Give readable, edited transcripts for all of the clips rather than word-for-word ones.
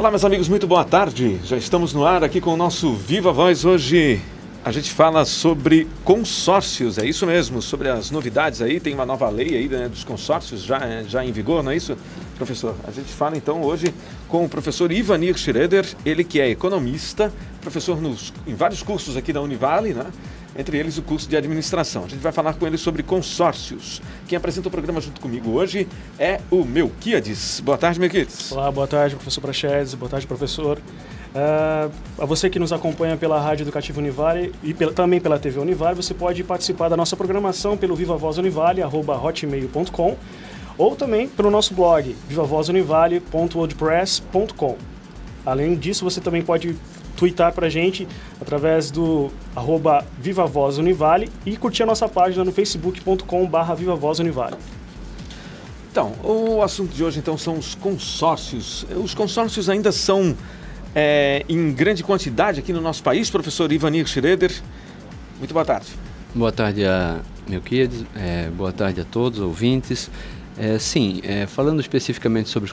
Olá, meus amigos, muito boa tarde. Já estamos no ar aqui com o nosso Viva Voz. Hoje a gente fala sobre consórcios, é isso mesmo, sobre as novidades aí. Tem uma nova lei aí, né, dos consórcios já em vigor, não é isso, professor? A gente fala então hoje com o professor Ivanir Schroeder, ele que é economista, professor em vários cursos aqui da Univale, né? Entre eles o curso de administração. A gente vai falar com ele sobre consórcios. Quem apresenta o programa junto comigo hoje é o Melquiades. Boa tarde, Melquiades. Olá, boa tarde, professor Praxedes. Boa tarde, professor. A você que nos acompanha pela Rádio Educativa Univale e também pela TV Univale, você pode participar da nossa programação pelo vivavozunivale@hotmail.com ou também pelo nosso blog, vivavozunivale.wordpress.com. Além disso, você também pode twittar pra gente através do @vivavozunivale e curtir a nossa página no facebook.com/vivavozunivale. Então, o assunto de hoje então são os consórcios. Os consórcios ainda são em grande quantidade aqui no nosso país, professor Ivanir Schroeder. Muito boa tarde. Boa tarde a Melquiades, boa tarde a todos os ouvintes. Falando especificamente sobre os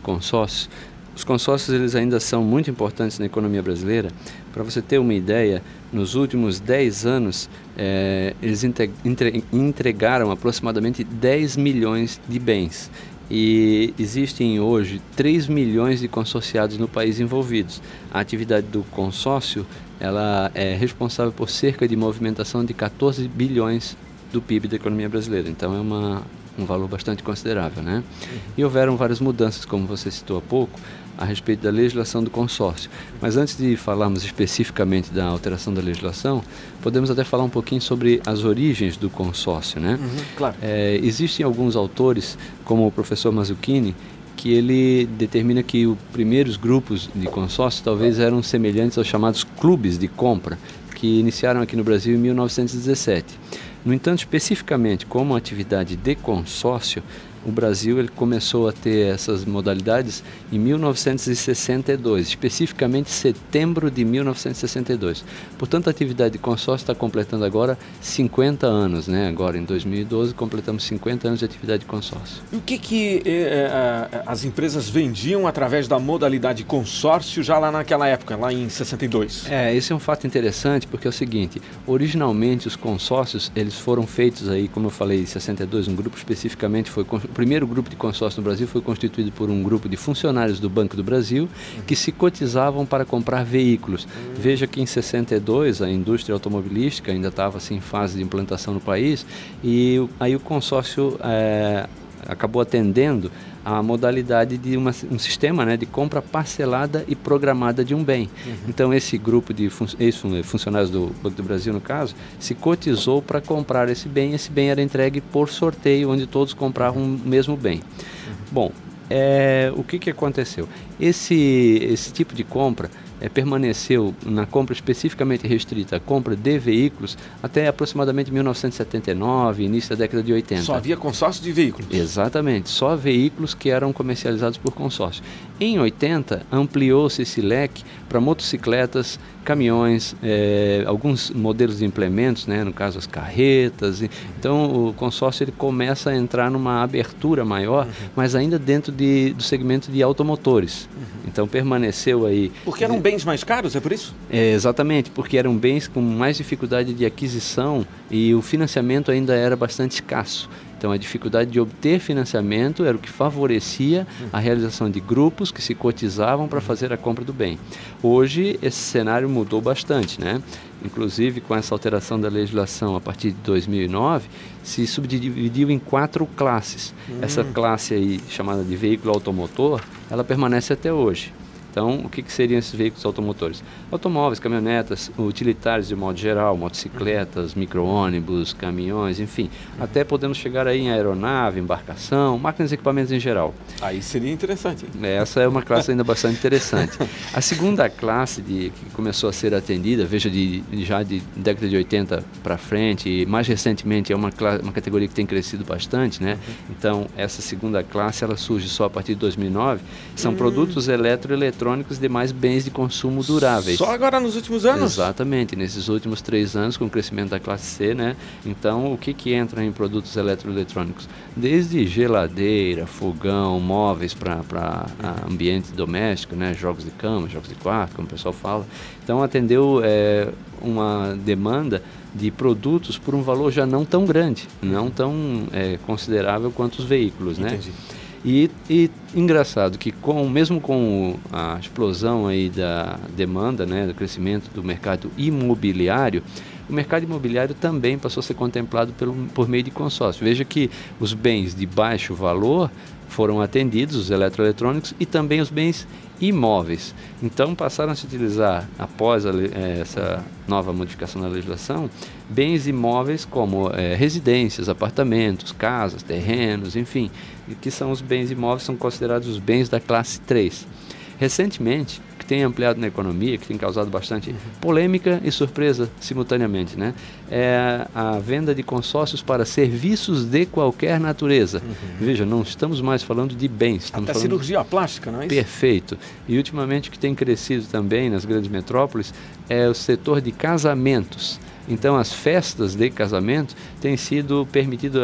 consórcios eles ainda são muito importantes na economia brasileira. Para você ter uma ideia, nos últimos 10 anos, eles entregaram aproximadamente 10 milhões de bens. E existem hoje 3 milhões de consorciados no país envolvidos. A atividade do consórcio ela é responsável por cerca de movimentação de 14 bilhões do PIB da economia brasileira. Então é um valor bastante considerável, né? E houveram várias mudanças, como você citou há pouco, a respeito da legislação do consórcio. Mas antes de falarmos especificamente da alteração da legislação, podemos até falar um pouquinho sobre as origens do consórcio, né? Claro. Existem alguns autores, como o professor Mazzucchini, que ele determina que os primeiros grupos de consórcio talvez eram semelhantes aos chamados clubes de compra, que iniciaram aqui no Brasil em 1917. No entanto, especificamente como atividade de consórcio, o Brasil ele começou a ter essas modalidades em 1962, especificamente setembro de 1962. Portanto, a atividade de consórcio está completando agora 50 anos, né? Agora, em 2012, completamos 50 anos de atividade de consórcio. E o que as empresas vendiam através da modalidade consórcio já lá naquela época, lá em 62? Esse é um fato interessante porque é o seguinte, originalmente os consórcios, eles foram feitos aí, como eu falei, em 62, um grupo especificamente o primeiro grupo de consórcio no Brasil foi constituído por um grupo de funcionários do Banco do Brasil que se cotizavam para comprar veículos. Veja que em 62 a indústria automobilística ainda estava assim, em fase de implantação no país e aí o consórcio acabou atendendo a modalidade de um sistema, né, de compra parcelada e programada de um bem. Então esse grupo de funcionários do Banco do Brasil, no caso, se cotizou para comprar esse bem era entregue por sorteio, onde todos compravam o mesmo bem. Bom, o que aconteceu? Esse tipo de compra permaneceu na compra especificamente restrita à compra de veículos até aproximadamente 1979, início da década de 80. Só havia consórcio de veículos? Exatamente, só veículos que eram comercializados por consórcio. Em 80, ampliou-se esse leque para motocicletas, caminhões, alguns modelos de implementos, né, no caso as carretas. Então o consórcio ele começa a entrar numa abertura maior, mas ainda dentro do segmento de automotores. Então permaneceu aí... Porque eram bens mais caros, é por isso? Exatamente, porque eram bens com mais dificuldade de aquisição e o financiamento ainda era bastante escasso. Então a dificuldade de obter financiamento era o que favorecia a realização de grupos que se cotizavam para fazer a compra do bem. Hoje esse cenário mudou bastante, né? Inclusive com essa alteração da legislação a partir de 2009, se subdividiu em 4 classes. Essa classe aí, chamada de veículo automotor, ela permanece até hoje. Então, o que seriam esses veículos automotores? Automóveis, caminhonetas, utilitários de modo geral, motocicletas, micro-ônibus, caminhões, enfim. Até podemos chegar aí em aeronave, embarcação, máquinas e equipamentos em geral. Aí seria interessante. Essa é uma classe ainda bastante interessante. A segunda classe que começou a ser atendida, veja, já de década de 80 para frente, e mais recentemente é uma categoria que tem crescido bastante, né? Então, essa segunda classe, ela surge só a partir de 2009, são produtos eletroeletrônicos eletrônicos e demais bens de consumo duráveis. Só agora nos últimos anos? Exatamente, nesses últimos 3 anos, com o crescimento da classe C, né? Então, o que entra em produtos eletroeletrônicos? Desde geladeira, fogão, móveis para ambiente doméstico, né? Jogos de cama, jogos de quarto, como o pessoal fala. Então, atendeu uma demanda de produtos por um valor já não tão grande, não tão considerável quanto os veículos, né? Entendi. E engraçado que mesmo com a explosão aí da demanda, né, do crescimento do mercado imobiliário, o mercado imobiliário também passou a ser contemplado por meio de consórcio. Veja que os bens de baixo valor foram atendidos, os eletroeletrônicos, e também os bens imóveis. Então passaram a se utilizar, após essa nova modificação da legislação, bens imóveis como residências, apartamentos, casas, terrenos, enfim, que são os bens imóveis, são considerados os bens da classe 3. Recentemente, que tem ampliado na economia, que tem causado bastante polêmica e surpresa simultaneamente, né? É a venda de consórcios para serviços de qualquer natureza. Veja, não estamos mais falando de bens. Estamos Até falando cirurgia plástica, não é isso? Perfeito. E ultimamente o que tem crescido também nas grandes metrópoles é o setor de casamentos. Então, as festas de casamento têm sido permitido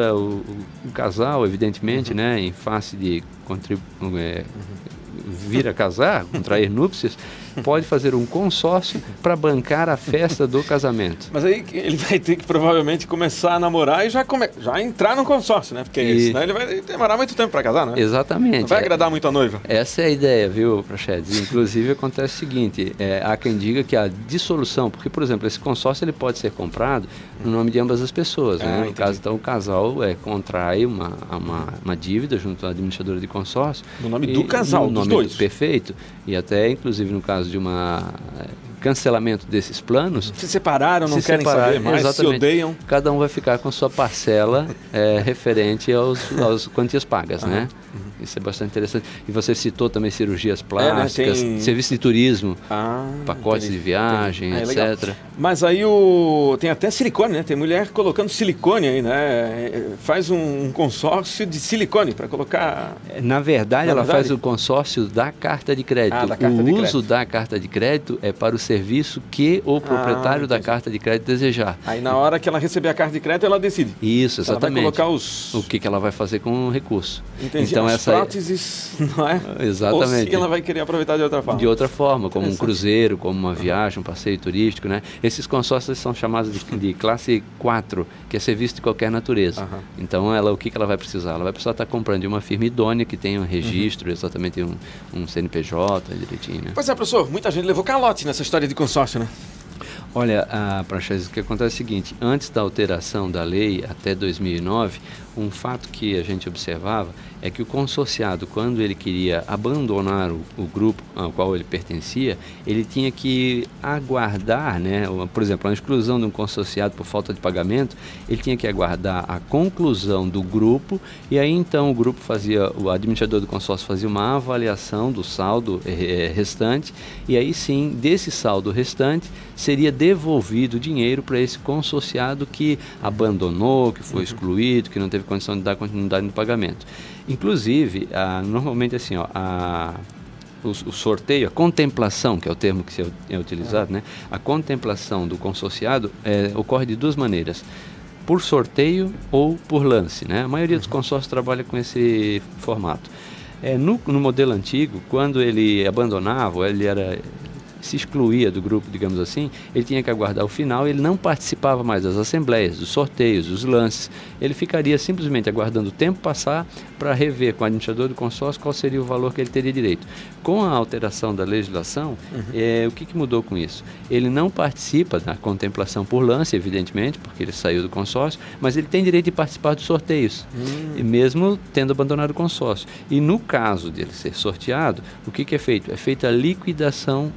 o casal, evidentemente, né, em face de vir a casar, contrair núpcias, pode fazer um consórcio para bancar a festa do casamento. Mas aí ele vai ter que provavelmente começar a namorar e já entrar no consórcio, né? Porque senão ele vai demorar muito tempo para casar, né? Exatamente. Não vai agradar muito a noiva. Essa é a ideia, viu, Praxedes? Inclusive acontece o seguinte, há quem diga que a dissolução, porque, por exemplo, esse consórcio ele pode ser comprado no nome de ambas as pessoas, né? No caso, então, o casal contrai uma dívida junto à administradora de consórcio. No nome do casal, dos dois. Perfeito. E até, inclusive, no caso de uma cancelamento desses planos... Se separaram, não querem saber mais, exatamente, se odeiam. Cada um vai ficar com sua parcela referente aos quantias pagas, né? Isso é bastante interessante. E você citou também cirurgias plásticas, serviço de turismo, pacotes de viagem, etc. Legal. Mas aí tem até silicone, né? Tem mulher colocando silicone aí, né? Faz um consórcio de silicone para colocar... Na verdade, ela faz o consórcio da carta de crédito. O uso da carta de crédito é para o serviço que o proprietário da carta de crédito desejar. Aí na hora que ela receber a carta de crédito, ela decide. Isso, exatamente. Ela vai colocar o que ela vai fazer com o recurso. Entendi. Então, próteses, não é? Exatamente. Ou se ela vai querer aproveitar de outra forma. De outra forma, como um cruzeiro, como uma viagem, um passeio turístico, né? Esses consórcios são chamados de classe 4, que é serviço de qualquer natureza. Então, o que ela vai precisar? Ela vai precisar estar comprando de uma firma idônea que tenha um registro, exatamente um CNPJ direitinho, né? Pois é, professor, muita gente levou calote nessa história de consórcio, né? Olha, Praxedes, o que acontece é o seguinte, antes da alteração da lei, até 2009, um fato que a gente observava é que o consorciado, quando ele queria abandonar o grupo ao qual ele pertencia, ele tinha que aguardar, né? Por exemplo, a exclusão de um consorciado por falta de pagamento, ele tinha que aguardar a conclusão do grupo e aí então o administrador do consórcio fazia uma avaliação do saldo restante e aí sim, desse saldo restante, seria devolvido o dinheiro para esse consorciado que abandonou, que foi excluído, que não teve condição de dar continuidade no pagamento. Inclusive, normalmente assim, o sorteio, a contemplação, que é o termo que é utilizado, né? A contemplação do consorciado ocorre de duas maneiras, por sorteio ou por lance, né? A maioria dos consórcios trabalha com esse formato. No modelo antigo, quando ele abandonava, se excluía do grupo, digamos assim, ele tinha que aguardar o final, ele não participava mais das assembleias, dos sorteios, dos lances, ele ficaria simplesmente aguardando o tempo passar para rever com o administrador do consórcio qual seria o valor que ele teria direito. Com a alteração da legislação, o que mudou com isso? Ele não participa da contemplação por lance, evidentemente, porque ele saiu do consórcio, mas ele tem direito de participar dos sorteios, mesmo tendo abandonado o consórcio. E no caso de ele ser sorteado, o que é feito? É feita a liquidação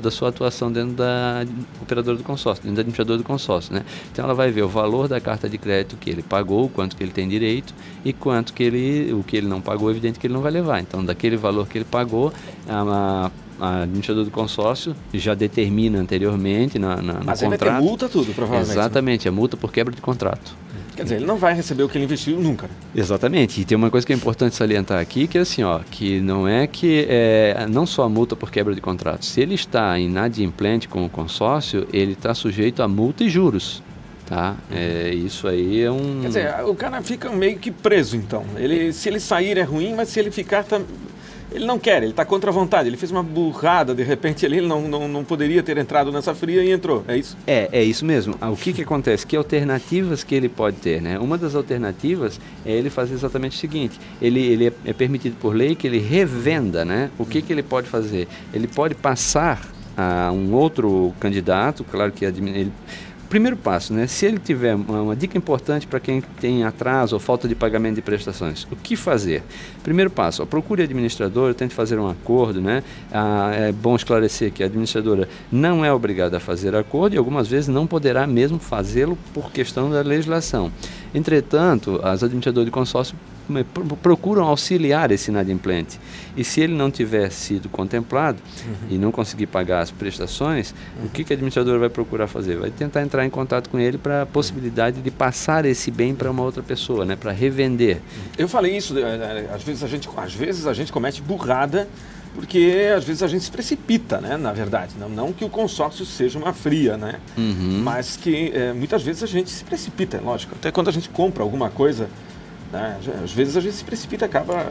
da sua atuação dentro da operadora do consórcio, dentro do administrador do consórcio, né? Então ela vai ver o valor da carta de crédito que ele pagou, quanto que ele tem direito e quanto o que ele não pagou, é evidente que ele não vai levar. Então, daquele valor que ele pagou, a administrador do consórcio já determina anteriormente no contrato. Mas ele vai ter multa tudo, provavelmente. Exatamente, a multa por quebra de contrato. Quer dizer, ele não vai receber o que ele investiu nunca. Né? Exatamente. E tem uma coisa que é importante salientar aqui, que é assim, ó, que não é que não só a multa por quebra de contrato. Se ele está inadimplente com o consórcio, ele está sujeito a multa e juros. Tá? Isso aí é um... Quer dizer, o cara fica meio que preso, então. Se ele sair é ruim, mas se ele ficar... Ele não quer, ele está contra a vontade. Ele fez uma burrada, de repente ele não poderia ter entrado nessa fria e entrou, é isso? É isso mesmo. O que acontece? Que alternativas que ele pode ter, né? Uma das alternativas é ele fazer exatamente o seguinte, ele é permitido por lei que ele revenda, né? O que ele pode fazer? Ele pode passar a um outro candidato, claro que ele... Primeiro passo, né? Se ele tiver uma dica importante para quem tem atraso ou falta de pagamento de prestações, o que fazer? Primeiro passo, procure a administradora, tente fazer um acordo, né? É bom esclarecer que a administradora não é obrigada a fazer acordo e algumas vezes não poderá mesmo fazê-lo por questão da legislação. Entretanto, as administradoras de consórcio procuram auxiliar esse inadimplente. E se ele não tiver sido contemplado e não conseguir pagar as prestações, o que a administradora vai procurar fazer? Vai tentar entrar em contato com ele para a possibilidade de passar esse bem para uma outra pessoa, né? Para revender. Eu falei isso, às vezes a gente comete burrada porque às vezes a gente se precipita, né? Na verdade, não que o consórcio seja uma fria, né? Mas que muitas vezes a gente se precipita, é lógico. Até quando a gente compra alguma coisa, né? Às vezes a gente se precipita e acaba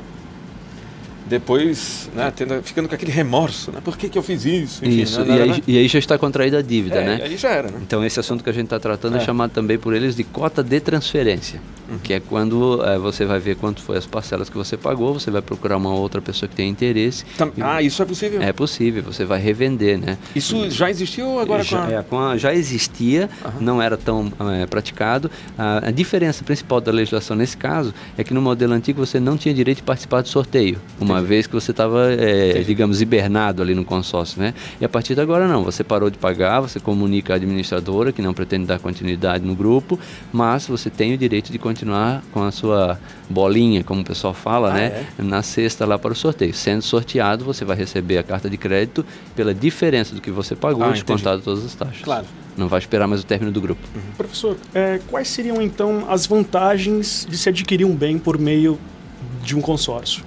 depois, né, ficando com aquele remorso, né? Por que eu fiz isso? Enfim, isso, né? E aí já está contraída a dívida, né? E aí já era, né? Então esse assunto que a gente está tratando é chamado também por eles de cota de transferência, que é quando você vai ver quanto foi as parcelas que você pagou, você vai procurar uma outra pessoa que tem interesse. Isso é possível? É possível, você vai revender, né? Isso já existiu ou agora já existia, não era tão praticado. A diferença principal da legislação nesse caso é que no modelo antigo você não tinha direito de participar do sorteio, uma vez que você estava, digamos, hibernado ali no consórcio, né? E a partir de agora não, você parou de pagar, você comunica à administradora que não pretende dar continuidade no grupo, mas você tem o direito de continuar com a sua bolinha, como o pessoal fala, né? Na cesta lá para o sorteio. Sendo sorteado, você vai receber a carta de crédito pela diferença do que você pagou, descontado todas as taxas. Claro. Não vai esperar mais o término do grupo. Professor, quais seriam então as vantagens de se adquirir um bem por meio de um consórcio?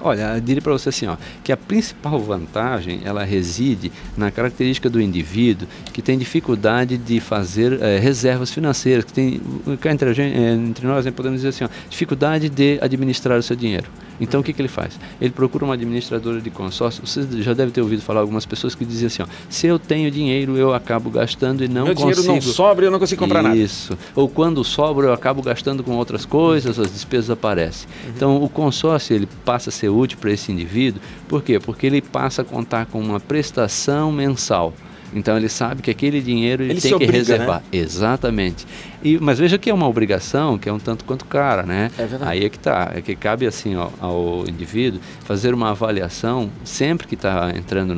Olha, eu diria para você assim, que a principal vantagem, ela reside na característica do indivíduo que tem dificuldade de fazer reservas financeiras, que tem, cá entre nós, podemos dizer assim, dificuldade de administrar o seu dinheiro. Então, o que ele faz? Ele procura uma administradora de consórcio. Você já deve ter ouvido falar algumas pessoas que dizem assim, se eu tenho dinheiro, eu acabo gastando e não consigo... Meu dinheiro não sobra e eu não consigo comprar nada. Isso. Ou quando sobra, eu acabo gastando com outras coisas, as despesas aparecem. Então, o consórcio, ele passa a ser útil para esse indivíduo. Por quê? Porque ele passa a contar com uma prestação mensal. Então ele sabe que aquele dinheiro ele tem que reservar. Né? Exatamente. Mas veja que é uma obrigação que é um tanto quanto cara, né? É verdade. Aí é que tá. É que cabe assim ao indivíduo fazer uma avaliação sempre que está entrando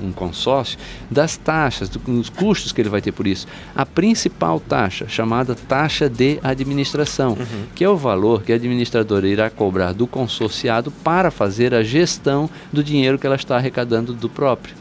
um consórcio, das taxas, dos custos que ele vai ter por isso. A principal taxa, chamada taxa de administração, que é o valor que a administradora irá cobrar do consorciado para fazer a gestão do dinheiro que ela está arrecadando do próprio.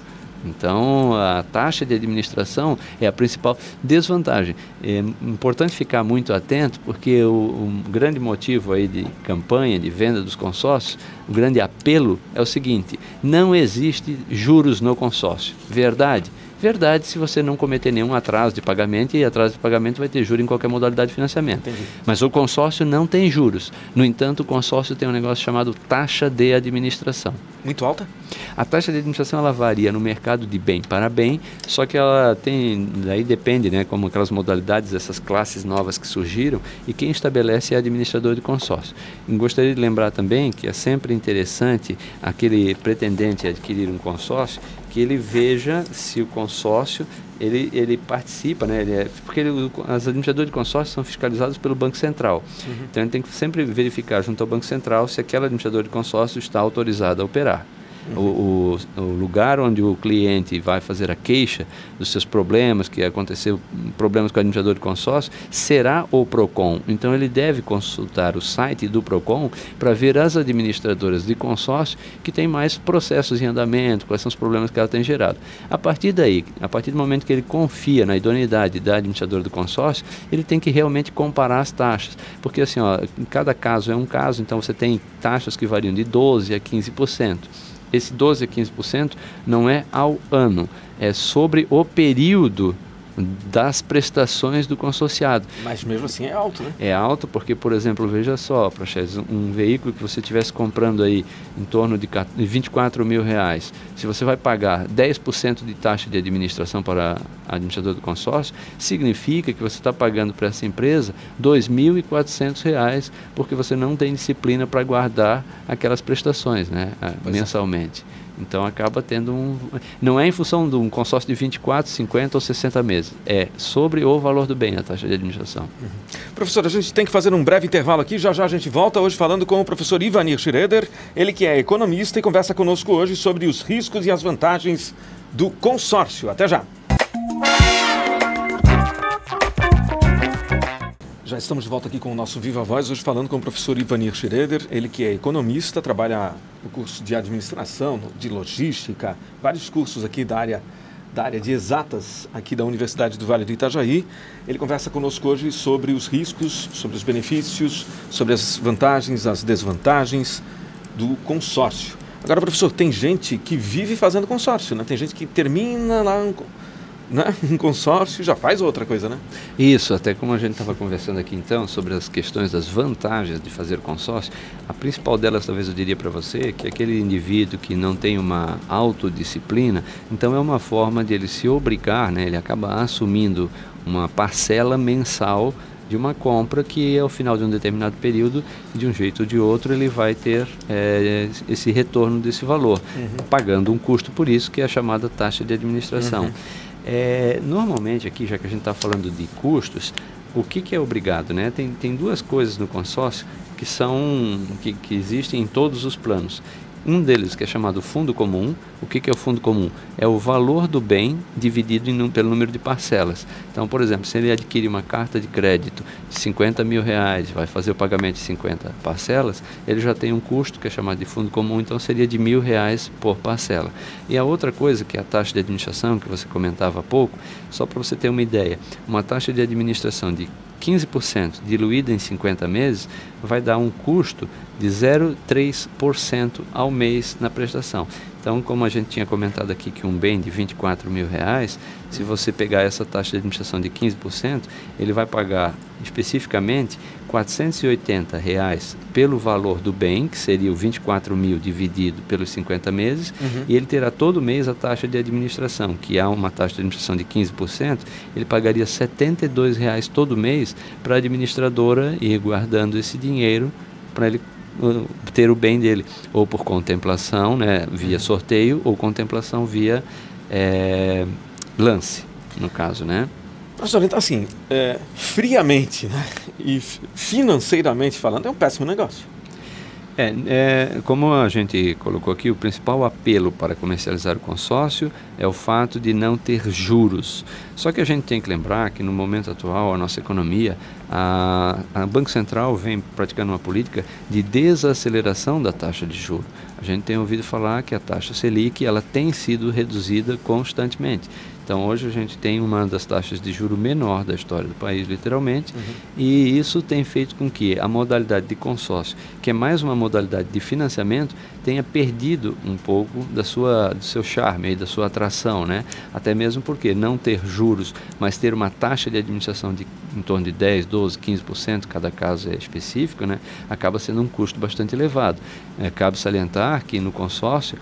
Então, a taxa de administração é a principal desvantagem. É importante ficar muito atento, porque o grande motivo aí de campanha, de venda dos consórcios, o grande apelo é o seguinte: não existe juros no consórcio. Verdade? Verdade, se você não cometer nenhum atraso de pagamento, e atraso de pagamento vai ter juros em qualquer modalidade de financiamento. Entendi. Mas o consórcio não tem juros. No entanto, o consórcio tem um negócio chamado taxa de administração. Muito alta? A taxa de administração ela varia no mercado de bem para bem, só que ela tem, daí depende, né, como aquelas modalidades, essas classes novas que surgiram, e quem estabelece é a administradora de consórcio. E gostaria de lembrar também que é sempre interessante aquele pretendente a adquirir um consórcio, que ele veja se o consórcio ele participa, né? Porque as administradoras de consórcio são fiscalizadas pelo Banco Central. Então ele tem que sempre verificar junto ao Banco Central se aquela administradora de consórcio está autorizada a operar. O lugar onde o cliente vai fazer a queixa dos seus problemas, que aconteceu problemas com o administrador de consórcio, será o PROCON. Então ele deve consultar o site do PROCON para ver as administradoras de consórcio que têm mais processos em andamento, quais são os problemas que ela tem gerado. A partir daí, a partir do momento que ele confia na idoneidade da administradora do consórcio, ele tem que realmente comparar as taxas, porque assim, ó, em cada caso é um caso, então você tem taxas que variam de 12% a 15%. Esse 12% a 15% não é ao ano, é sobre o período das prestações do consorciado. Mas mesmo assim é alto, né? É alto porque, por exemplo, veja só, Praxedes, um veículo que você estivesse comprando aí em torno de 24 mil reais, se você vai pagar 10% de taxa de administração para a administradora do consórcio, significa que você está pagando para essa empresa R$ 2.400, porque você não tem disciplina para guardar aquelas prestações, né, mensalmente. Então acaba tendo não é em função de um consórcio de 24, 50 ou 60 meses, é sobre o valor do bem, a taxa de administração. Professor, a gente tem que fazer um breve intervalo aqui, já já a gente volta hoje falando com o professor Ivanir Schroeder, ele que é economista e conversa conosco hoje sobre os riscos e as vantagens do consórcio. Até já! Já estamos de volta aqui com o nosso Viva Voz, hoje falando com o professor Ivanir Schroeder, ele que é economista, trabalha no curso de administração, de logística, vários cursos aqui da área de exatas aqui da Universidade do Vale do Itajaí. Ele conversa conosco hoje sobre os riscos, sobre os benefícios, sobre as vantagens, as desvantagens do consórcio. Agora, professor, tem gente que vive fazendo consórcio, né? Tem gente que termina lá um consórcio já faz outra coisa, né? Isso, até como a gente estava conversando aqui então sobre as questões das vantagens de fazer consórcio, a principal delas talvez eu diria para você que aquele indivíduo que não tem uma autodisciplina, então é uma forma de ele se obrigar, né? Ele acaba assumindo uma parcela mensal de uma compra que ao final de um determinado período, de um jeito ou de outro, ele vai ter esse retorno desse valor, pagando um custo por isso, que é a chamada taxa de administração. Normalmente aqui, já que a gente está falando de custos, o que é obrigado, né? Tem duas coisas no consórcio que existem em todos os planos. Um deles que é chamado fundo comum. O que é o fundo comum? É o valor do bem dividido pelo número de parcelas. Então, por exemplo, se ele adquire uma carta de crédito de 50 mil reais, vai fazer o pagamento de 50 parcelas, ele já tem um custo que é chamado de fundo comum, então seria de R$1.000 por parcela. E a outra coisa, que é a taxa de administração, que você comentava há pouco, só para você ter uma ideia, uma taxa de administração de 15% diluída em 50 meses vai dar um custo de 0,3% ao mês na prestação. Então, como a gente tinha comentado aqui que um bem de 24 mil reais, se você pegar essa taxa de administração de 15%, ele vai pagar especificamente R$480 pelo valor do bem, que seria o 24 mil dividido pelos 50 meses, e ele terá todo mês a taxa de administração, que há uma taxa de administração de 15%, ele pagaria R$72 todo mês para a administradora ir guardando esse dinheiro para ele ter o bem dele, ou por contemplação, né, via sorteio, ou contemplação via lance, no caso, né? Professor, então assim, friamente, né, e financeiramente falando, é um péssimo negócio. Como a gente colocou aqui, o principal apelo para comercializar o consórcio é o fato de não ter juros. Só que a gente tem que lembrar que no momento atual, a nossa economia, a Banco Central vem praticando uma política de desaceleração da taxa de juros. A gente tem ouvido falar que a taxa Selic ela tem sido reduzida constantemente. Então, hoje a gente tem uma das taxas de juro menor da história do país, literalmente, e isso tem feito com que a modalidade de consórcio, que é mais uma modalidade de financiamento, tenha perdido um pouco do seu charme, da sua atração, né? Até mesmo porque não ter juros, mas ter uma taxa de administração de em torno de 10, 12, 15%, cada caso é específico, né? Acaba sendo um custo bastante elevado. Cabe salientar que no consórcio,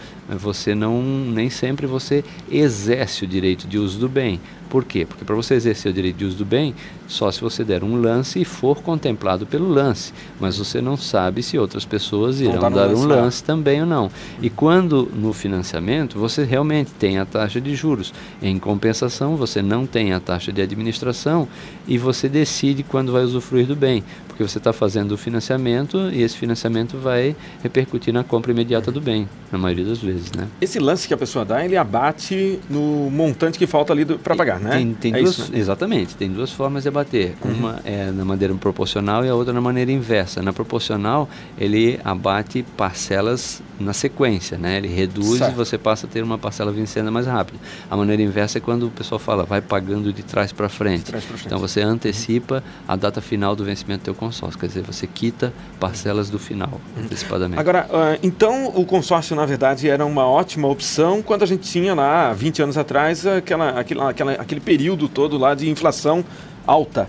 nem sempre você exerce o direito de uso do bem. Por quê? Porque para você exercer o direito de uso do bem, só se você der um lance e for contemplado pelo lance, mas você não sabe se outras pessoas irão dar um lance também ou não. E quando no financiamento você realmente tem a taxa de juros, em compensação você não tem a taxa de administração e você decide quando vai usufruir do bem, porque você está fazendo o financiamento e esse financiamento vai repercutir na compra imediata do bem, na maioria das vezes, né? Esse lance que a pessoa dá, ele abate no montante que falta ali para pagar, né? Tem duas, isso, né? Exatamente, tem duas formas de abater. Uma é na maneira proporcional e a outra na maneira inversa. Na proporcional, ele abate parcelas na sequência, né? Ele reduz e você passa a ter uma parcela vencendo mais rápido. A maneira inversa é quando o pessoal fala, vai pagando de trás para frente. Então você antecipa a data final do vencimento do teu consórcio, quer dizer, você quita parcelas do final, antecipadamente. Agora, então o consórcio, na verdade, era uma ótima opção quando a gente tinha lá, 20 anos atrás, aquele período todo lá de inflação alta,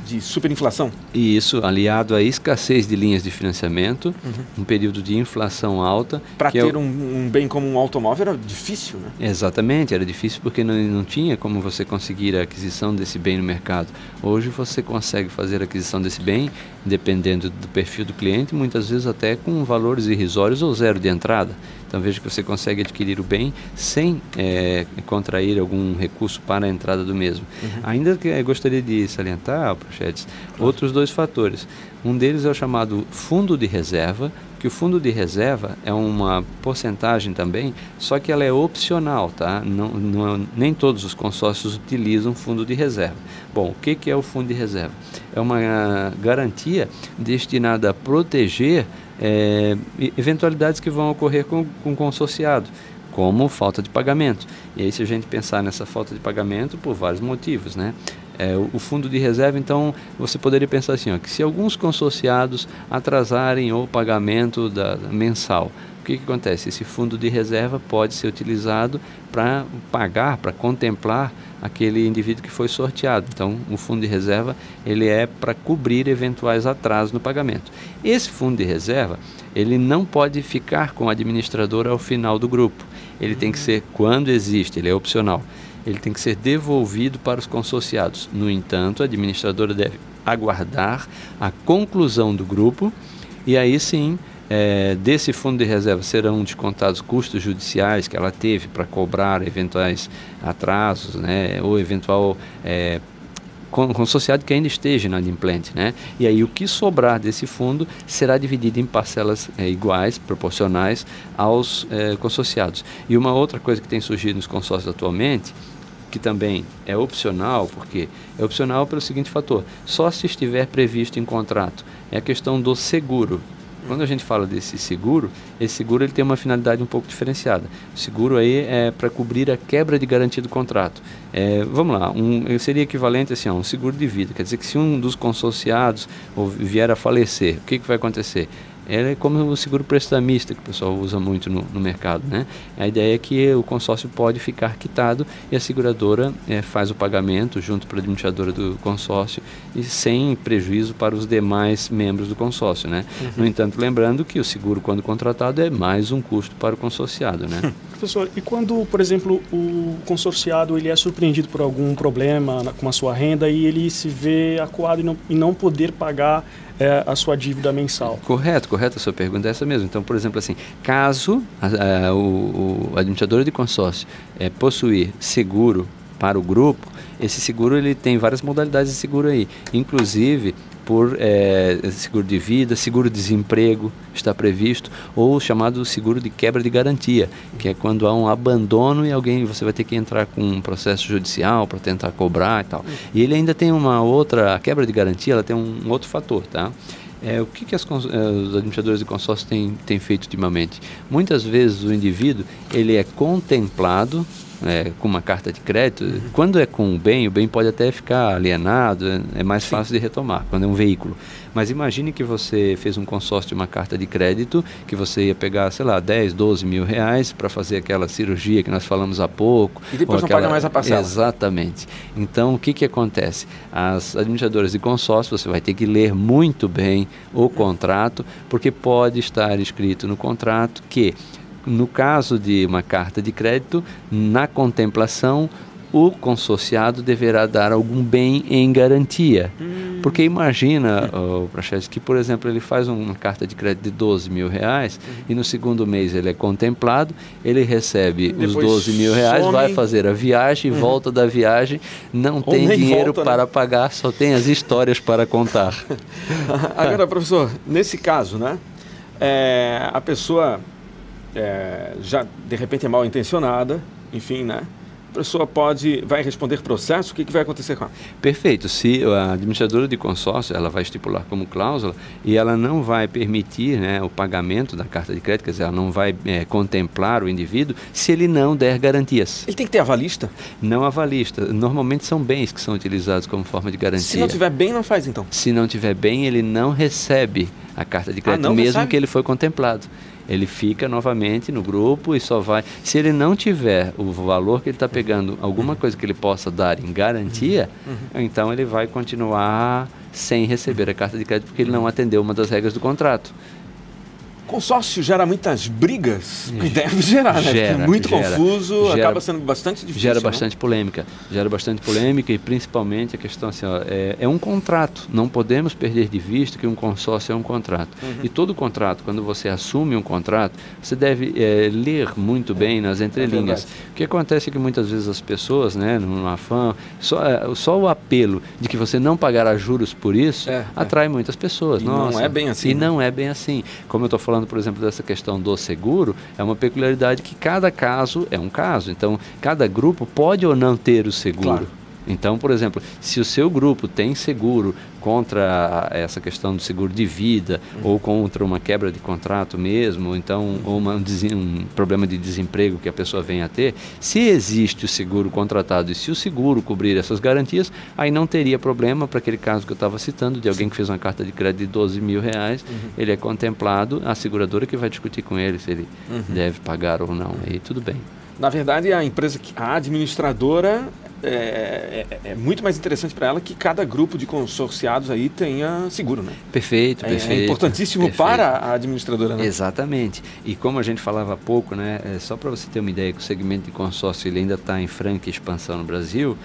de superinflação. E isso aliado à escassez de linhas de financiamento, um período de inflação alta. Para ter um bem como um automóvel era difícil, né? Exatamente, era difícil porque não tinha como você conseguir a aquisição desse bem no mercado. Hoje você consegue fazer a aquisição desse bem, dependendo do perfil do cliente, muitas vezes até com valores irrisórios ou zero de entrada. Então veja que você consegue adquirir o bem sem contrair algum recurso para a entrada do mesmo. Ainda que gostaria de salientar, Prachedes, outros dois fatores. Um deles é o chamado fundo de reserva, que o fundo de reserva é uma porcentagem também, só que ela é opcional, tá? Nem todos os consórcios utilizam fundo de reserva. Bom, o que é o fundo de reserva? É uma garantia destinada a proteger eventualidades que vão ocorrer com o consorciado, como falta de pagamento. E aí, se a gente pensar nessa falta de pagamento, por vários motivos, né? O fundo de reserva, então, você poderia pensar assim, ó, que se alguns consorciados atrasarem o pagamento mensal, o que acontece? Esse fundo de reserva pode ser utilizado para pagar, para contemplar aquele indivíduo que foi sorteado. Então, o fundo de reserva, ele é para cobrir eventuais atrasos no pagamento. Esse fundo de reserva, ele não pode ficar com o administrador ao final do grupo. Ele tem que ser, quando existe, ele é opcional, ele tem que ser devolvido para os consorciados. No entanto, a administradora deve aguardar a conclusão do grupo e aí sim, desse fundo de reserva serão descontados custos judiciais que ela teve para cobrar eventuais atrasos, né, ou eventual consorciado que ainda esteja inadimplente, né? E aí o que sobrar desse fundo será dividido em parcelas iguais, proporcionais aos consorciados. E uma outra coisa que tem surgido nos consórcios atualmente, que também é opcional, porque é opcional pelo seguinte fator: só se estiver previsto em contrato, é a questão do seguro. Quando a gente fala desse seguro, esse seguro ele tem uma finalidade um pouco diferenciada. O seguro aí é para cobrir a quebra de garantia do contrato. Vamos lá, seria equivalente assim, a um seguro de vida. Quer dizer que se um dos consorciados vier a falecer, o que vai acontecer? É como o seguro prestamista, que o pessoal usa muito no mercado, né? A ideia é que o consórcio pode ficar quitado e a seguradora faz o pagamento junto para a administradora do consórcio e sem prejuízo para os demais membros do consórcio, né? No entanto, lembrando que o seguro, quando contratado, é mais um custo para o consorciado, né? Professor, e quando, por exemplo, o consorciado ele é surpreendido por algum problema com a sua renda e ele se vê acuado em não poder pagar a sua dívida mensal? Correto, a sua pergunta é essa mesmo. Então, por exemplo, assim, caso o administrador de consórcio possuir seguro para o grupo, esse seguro ele tem várias modalidades de seguro aí, inclusive por seguro de vida, seguro-desemprego está previsto, ou o chamado seguro de quebra de garantia, que é quando há um abandono e você vai ter que entrar com um processo judicial para tentar cobrar e tal. E ele ainda tem a quebra de garantia, ela tem um outro fator, tá? O que os administradores de consórcio têm feito ultimamente? Muitas vezes o indivíduo ele é contemplado com uma carta de crédito. Quando é com o bem pode até ficar alienado, é mais fácil de retomar, quando é um veículo. Mas imagine que você fez um consórcio de uma carta de crédito, que você ia pegar, sei lá, 10, 12 mil reais para fazer aquela cirurgia que nós falamos há pouco. E depois não paga mais a parcela. Exatamente. Então, o que acontece? As administradoras de consórcio, você vai ter que ler muito bem o contrato, porque pode estar escrito no contrato que, no caso de uma carta de crédito, na contemplação, o consorciado deverá dar algum bem em garantia. Porque imagina, Praxedes, que, por exemplo, ele faz uma carta de crédito de 12 mil reais e no segundo mês ele é contemplado, ele recebe os 12 mil reais, vai fazer a viagem, volta da viagem, não tem dinheiro para pagar, só tem as histórias para contar. Agora, professor, nesse caso, né, a pessoa já de repente é mal intencionada, enfim, né? A pessoa vai responder processo, o que vai acontecer com ela? Perfeito. Se a administradora de consórcio, ela vai estipular como cláusula e ela não vai permitir, né, o pagamento da carta de crédito, quer dizer, ela não vai contemplar o indivíduo se ele não der garantias. Ele tem que ter avalista? Não avalista. Normalmente são bens que são utilizados como forma de garantia. Se não tiver bem, não faz então? Se não tiver bem, ele não recebe a carta de crédito, mesmo que ele foi contemplado. Ele fica novamente no grupo e só vai... Se ele não tiver o valor que ele está pegando, alguma coisa que ele possa dar em garantia, então ele vai continuar sem receber a carta de crédito porque ele não atendeu uma das regras do contrato. Consórcio gera muitas brigas? Deve gerar, né? Porque é muito confuso, acaba sendo bastante difícil. Gera bastante polêmica. Gera bastante polêmica e principalmente a questão assim, é um contrato. Não podemos perder de vista que um consórcio é um contrato. E todo contrato, quando você assume um contrato, você deve ler muito bem nas entrelinhas. O que acontece é que muitas vezes as pessoas, né, no afã, só o apelo de que você não pagará juros por isso, atrai muitas pessoas. E não é bem assim. E não é bem assim. Como eu estou falando, por exemplo, dessa questão do seguro, é uma peculiaridade que cada caso é um caso. Então, cada grupo pode ou não ter o seguro. Claro. Então, por exemplo, se o seu grupo tem seguro contra essa questão do seguro de vida ou contra uma quebra de contrato mesmo, então, ou um problema de desemprego que a pessoa venha a ter, se existe o seguro contratado e se o seguro cobrir essas garantias, aí não teria problema para aquele caso que eu estava citando, de alguém que fez uma carta de crédito de 12 mil reais, ele é contemplado, a seguradora que vai discutir com ele se ele deve pagar ou não, aí tudo bem. Na verdade, a administradora é muito mais interessante para ela que cada grupo de consorciados aí tenha seguro, né? Perfeito. É importantíssimo para a administradora, né? Exatamente. E como a gente falava há pouco, né? Só para você ter uma ideia que o segmento de consórcio ele ainda está em franca expansão no Brasil.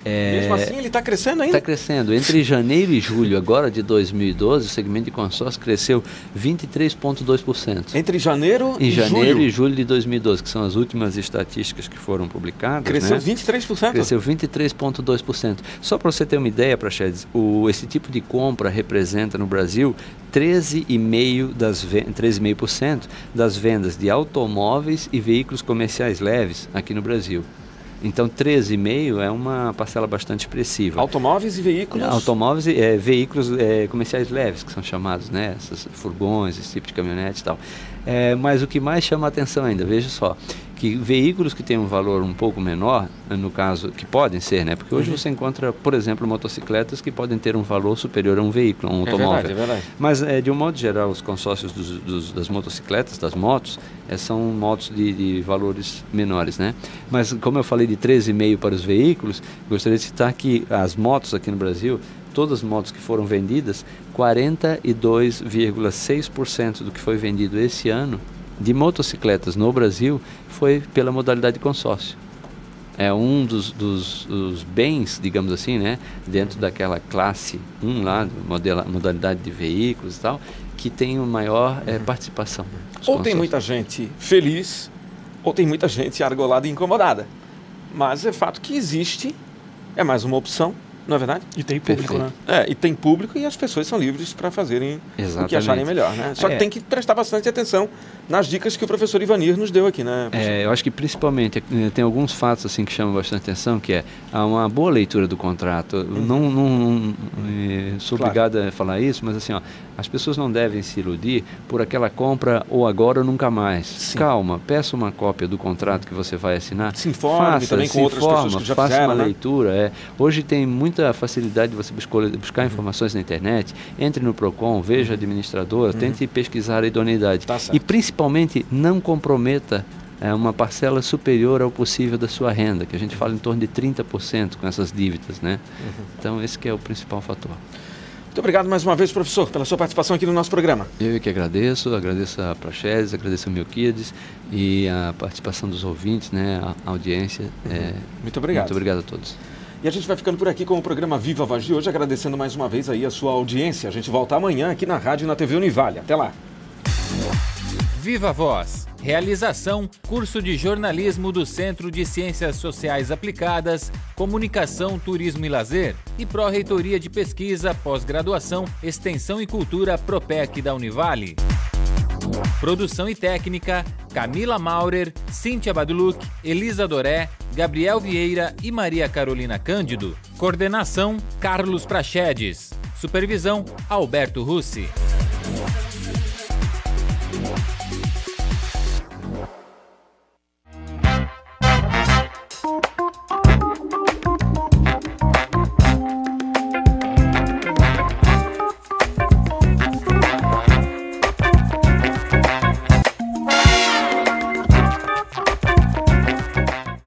Mesmo assim, ele está crescendo ainda? Está crescendo. Entre janeiro e julho agora de 2012, o segmento de consórcio cresceu 23,2%. Entre janeiro e julho? Em janeiro e julho de 2012, que são as últimas estatísticas que foram publicadas. Cresceu, né? 23%? Cresceu 23,2%. Só para você ter uma ideia, Praxedes, esse tipo de compra representa no Brasil 13,5% das vendas de automóveis e veículos comerciais leves aqui no Brasil. Então, 13,5% é uma parcela bastante expressiva. Automóveis e veículos? Automóveis e veículos comerciais leves, que são chamados, né? Esses furgões, esse tipo de caminhonete e tal. Mas o que mais chama a atenção ainda, veja só, que veículos que têm um valor um pouco menor, no caso, que podem ser, né? Porque hoje você encontra, por exemplo, motocicletas que podem ter um valor superior a um veículo, a um automóvel. É verdade. Mas, de um modo geral, os consórcios das motocicletas, das motos, são motos de valores menores, né? Mas, como eu falei de 13,5% para os veículos, gostaria de citar que as motos aqui no Brasil, todas as motos que foram vendidas, 42,6% do que foi vendido esse ano de motocicletas no Brasil foi pela modalidade de consórcio. É um dos bens, digamos assim, né, dentro daquela classe 1 lá, modalidade de veículos e tal, que tem uma maior participação. Ou tem muita gente feliz, ou tem muita gente argolada e incomodada. Mas é fato que existe, é mais uma opção, não é verdade? E tem público, Perfeito. né? E tem público e as pessoas são livres para fazerem o que acharem melhor, né? Só que tem que prestar bastante atenção nas dicas que o professor Ivanir nos deu aqui, né, professor? Eu acho que principalmente tem alguns fatos assim que chamam bastante atenção, que é uma boa leitura do contrato. Não sou obrigado a falar isso, mas assim, as pessoas não devem se iludir por aquela compra ou agora ou nunca mais. Sim. Calma, peça uma cópia do contrato que você vai assinar. Se informe também com outras pessoas que já faça fizeram, uma né? leitura. Hoje tem muita facilidade de você buscar informações na internet. Entre no Procon, veja a administradora, tente pesquisar a idoneidade. Tá certo. E principalmente não comprometa uma parcela superior ao possível da sua renda, que a gente fala em torno de 30% com essas dívidas, né? Então esse que é o principal fator. Muito obrigado mais uma vez, professor, pela sua participação aqui no nosso programa. Eu que agradeço a Praxedes, agradeço a Melquiades e a participação dos ouvintes, né, a audiência. Muito obrigado. Muito obrigado a todos. E a gente vai ficando por aqui com o programa Viva Voz de hoje, agradecendo mais uma vez aí a sua audiência. A gente volta amanhã aqui na rádio e na TV Univale. Até lá. Viva Voz. Realização, curso de jornalismo do Centro de Ciências Sociais Aplicadas, Comunicação, Turismo e Lazer e Pró-Reitoria de Pesquisa, Pós-Graduação, Extensão e Cultura Propec da Univale. Produção e técnica, Camila Maurer, Cíntia Baduluc, Elisa Doré, Gabriel Vieira e Maria Carolina Cândido. Coordenação, Carlos Praxedes. Supervisão, Alberto Russi.